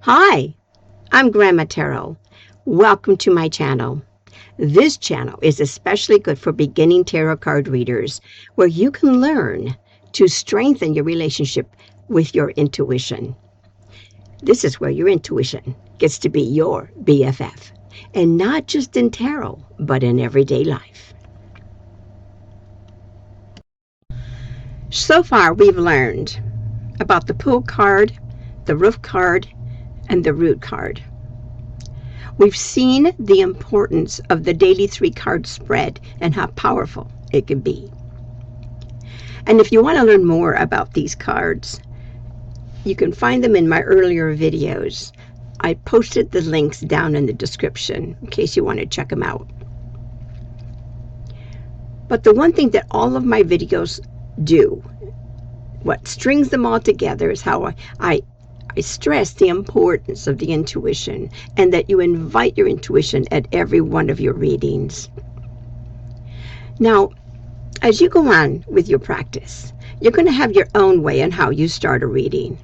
Hi, I'm Grandma Tarot. Welcome to my channel. This channel is especially good for beginning tarot card readers, where you can learn to strengthen your relationship with your intuition. This is where your intuition gets to be your BFF, and not just in tarot, but in everyday life. So far, we've learned about the Pool card, the Roof card, and the Root card. We've seen the importance of the daily 3-card spread and how powerful it can be. And if you want to learn more about these cards, you can find them in my earlier videos. I posted the links down in the description in case you want to check them out. But the one thing that all of my videos do, what strings them all together, is how I stress the importance of the intuition, and that you invite your intuition at every one of your readings. Now, as you go on with your practice, you're going to have your own way on how you start a reading.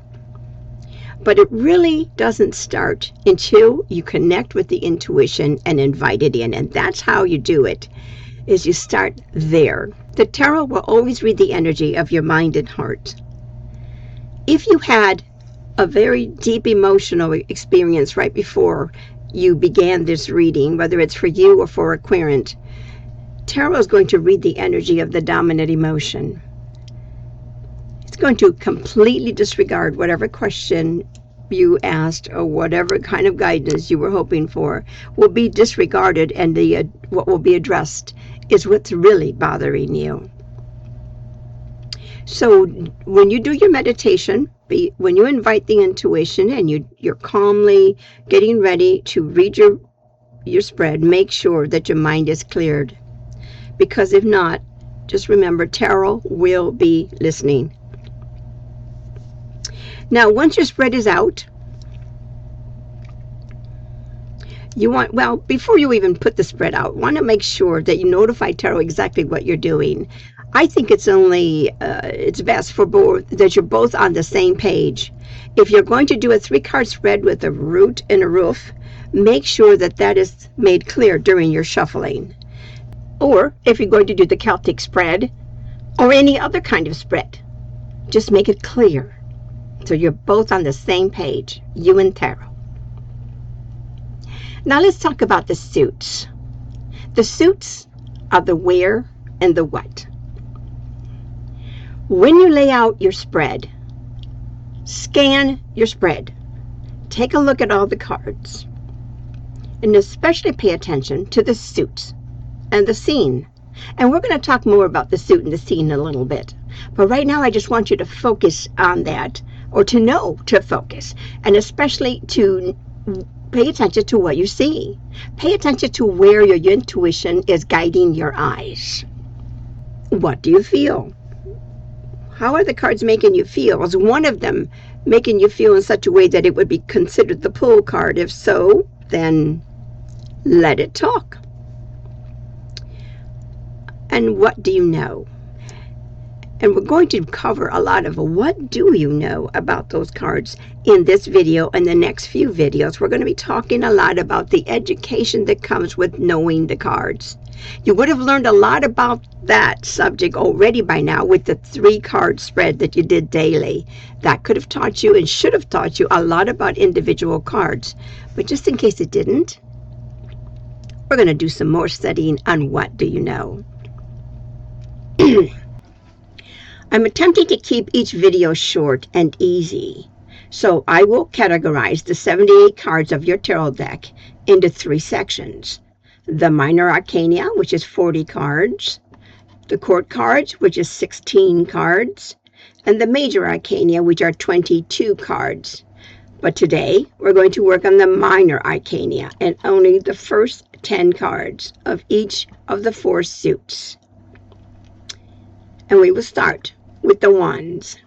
But it really doesn't start until you connect with the intuition and invite it in. And that's how you do it, is you start there. The tarot will always read the energy of your mind and heart. If you had a very deep emotional experience right before you began this reading, whether it's for you or for a querent, tarot is going to read the energy of the dominant emotion. It's going to completely disregard whatever question you asked or whatever kind of guidance you were hoping for will be disregarded, and what will be addressed is what's really bothering you. So when you do your meditation, when you invite the intuition and you're calmly getting ready to read your spread, make sure that your mind is cleared. Because if not, just remember, tarot will be listening. Now, once your spread is out, before you even put the spread out, want to make sure that you notify tarot exactly what you're doing. I think it's best for both that you're both on the same page. If you're going to do a 3-card spread with a root and a roof, make sure that is made clear during your shuffling. Or if you're going to do the Celtic spread or any other kind of spread, just make it clear so you're both on the same page, you and tarot. Now let's talk about the suits. The suits are the where and the what. When you lay out your spread, scan your spread. Take a look at all the cards. And especially pay attention to the suits and the scene. And we're going to talk more about the suit and the scene in a little bit. But right now I just want you to focus on that, or to know to focus. And especially to pay attention to what you see. Pay attention to where your intuition is guiding your eyes. What do you feel? How are the cards making you feel? Is one of them making you feel in such a way that it would be considered the Pool card? If so, then let it talk. And what do you know? And we're going to cover a lot of what do you know about those cards in this video and the next few videos. We're going to be talking a lot about the education that comes with knowing the cards. You would have learned a lot about that subject already by now with the 3-card spread that you did daily. That could have taught you and should have taught you a lot about individual cards. But just in case it didn't, we're going to do some more studying on what do you know. I'm attempting to keep each video short and easy, so I will categorize the 78 cards of your tarot deck into 3 sections. The minor arcana, which is 40 cards, the court cards, which is 16 cards, and the major arcana, which are 22 cards. But today, we're going to work on the minor arcana and only the first 10 cards of each of the 4 suits. And we will start with the wands.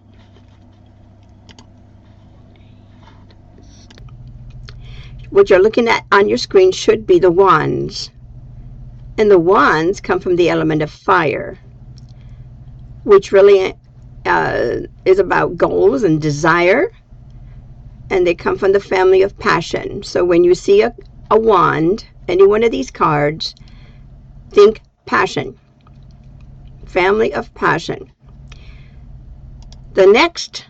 What you're looking at on your screen should be the wands. And the wands come from the element of fire, which really is about goals and desire and they come from the family of passion. So when you see a wand, any one of these cards, think passion, family of passion. The next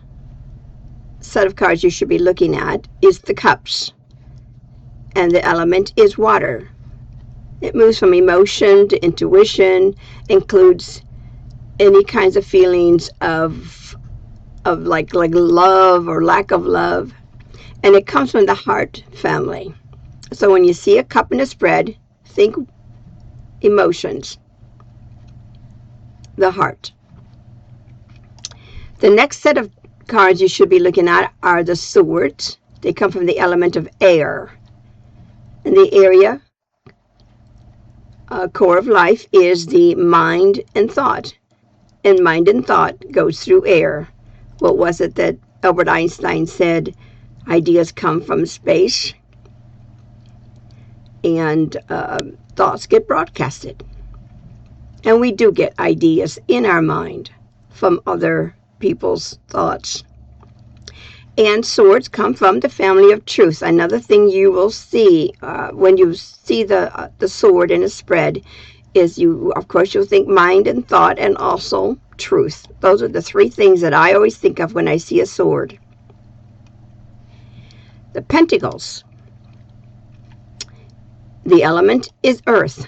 set of cards you should be looking at is the cups, and the element is water. It moves from emotion to intuition, includes any kinds of feelings of like love or lack of love, and it comes from the heart family. So when you see a cup in a spread, think emotions, the heart. The next set of cards you should be looking at are the swords. They come from the element of air. And the area, core of life, is the mind and thought. And mind and thought goes through air. What was it that Albert Einstein said? Ideas come from space, and thoughts get broadcasted. And we do get ideas in our mind from other people's thoughts. And swords come from the family of truth. Another thing you will see when you see the sword in a spread is of course, you'll think mind and thought, and also truth. Those are the three things that I always think of when I see a sword. The pentacles. The element is earth.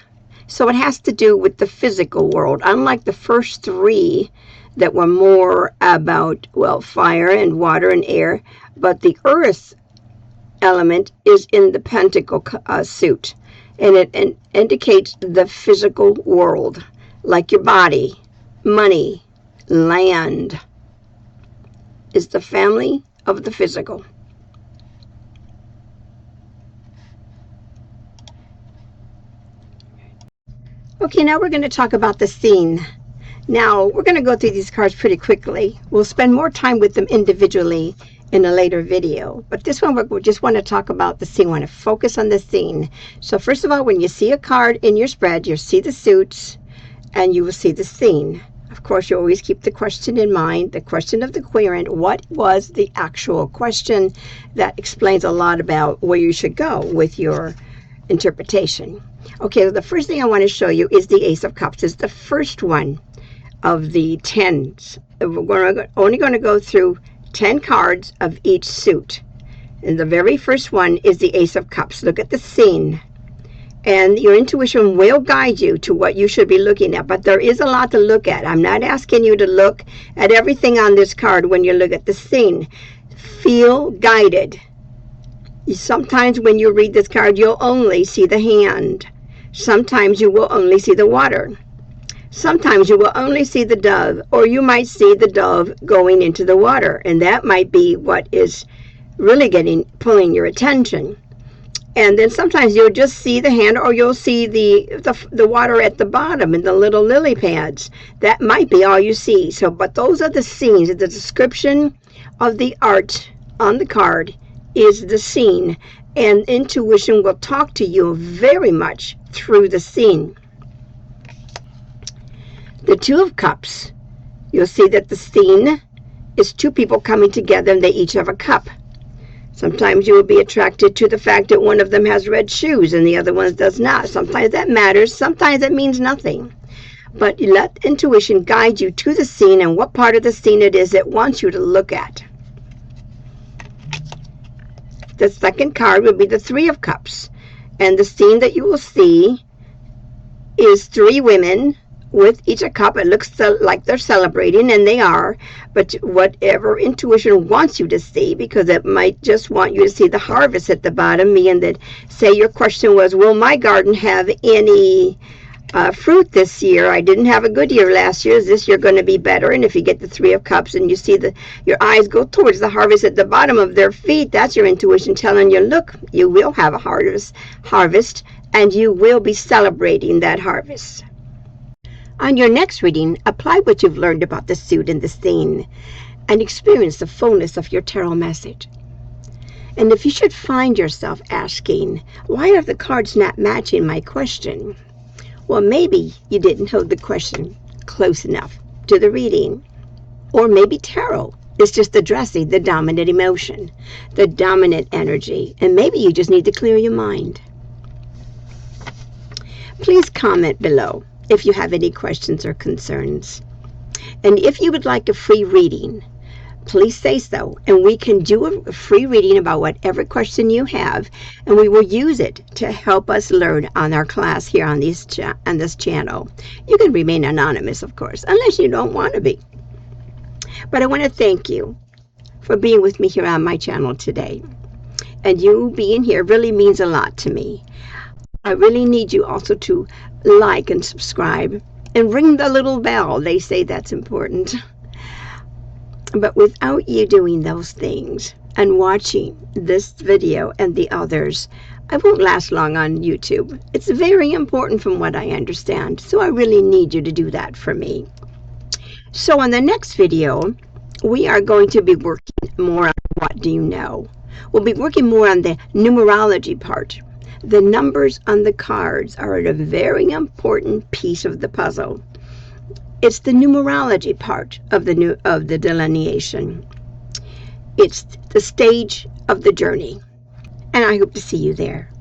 So it has to do with the physical world. Unlike the first three that were more about, well, fire and water and air, but the earth element is in the pentacle suit, and it indicates the physical world, like your body, money, land, is the family of the physical. Okay, now we're going to talk about the scene. Now, we're going to go through these cards pretty quickly. We'll spend more time with them individually in a later video. But this one, we just want to talk about the scene. We want to focus on the scene. So first of all, when you see a card in your spread, you'll see the suits, and you will see the scene. Of course, you always keep the question in mind, the question of the querent. What was the actual question? That explains a lot about where you should go with your interpretation. Okay, the first thing I want to show you is the Ace of Cups. It's the first one of the 10s. We're only going to go through 10 cards of each suit. And the very first one is the Ace of Cups. Look at the scene. And your intuition will guide you to what you should be looking at. But there is a lot to look at. I'm not asking you to look at everything on this card when you look at the scene. Feel guided. Sometimes when you read this card, you'll only see the hand. Sometimes you will only see the water. Sometimes you will only see the dove, or you might see the dove going into the water, and that might be what is really pulling your attention. And then sometimes you'll just see the hand, or you'll see the water at the bottom and the little lily pads. That might be all you see. So, but those are the scenes. The description of the art on the card is the scene, and intuition will talk to you very much through the scene. The Two of Cups, you'll see that the scene is two people coming together, and they each have a cup. Sometimes you will be attracted to the fact that one of them has red shoes and the other one does not. Sometimes that matters, sometimes it means nothing. But you let intuition guide you to the scene and what part of the scene it is it wants you to look at. The second card would be the Three of Cups. And the scene that you will see is three women with each a cup. It looks like they're celebrating, and they are, but whatever intuition wants you to see, because it might just want you to see the harvest at the bottom, meaning that, say your question was, will my garden have any fruit this year? I didn't have a good year last year. Is this year going to be better? And if you get the Three of Cups and you see your eyes go towards the harvest at the bottom of their feet, that's your intuition telling you, look, you will have a harvest, and you will be celebrating that harvest. On your next reading, apply what you've learned about the suit and the scene and experience the fullness of your tarot message. And if you should find yourself asking, why are the cards not matching my question? Well, maybe you didn't hold the question close enough to the reading. Or maybe tarot It's just addressing the dominant emotion, the dominant energy, and maybe you just need to clear your mind. Please comment below if you have any questions or concerns. And if you would like a free reading, please say so, and we can do a free reading about whatever question you have, and we will use it to help us learn on our class here on this channel. You can remain anonymous, of course, unless you don't want to be. But I want to thank you for being with me here on my channel today. And you being here really means a lot to me. I really need you also to like and subscribe and ring the little bell. They say that's important. But without you doing those things and watching this video and the others, I won't last long on YouTube. It's very important from what I understand, so I really need you to do that for me. So on the next video, we are going to be working more on what do you know. We'll be working more on the numerology part. The numbers on the cards are a very important piece of the puzzle. It's the numerology part of the delineation. It's the stage of the journey. And I hope to see you there.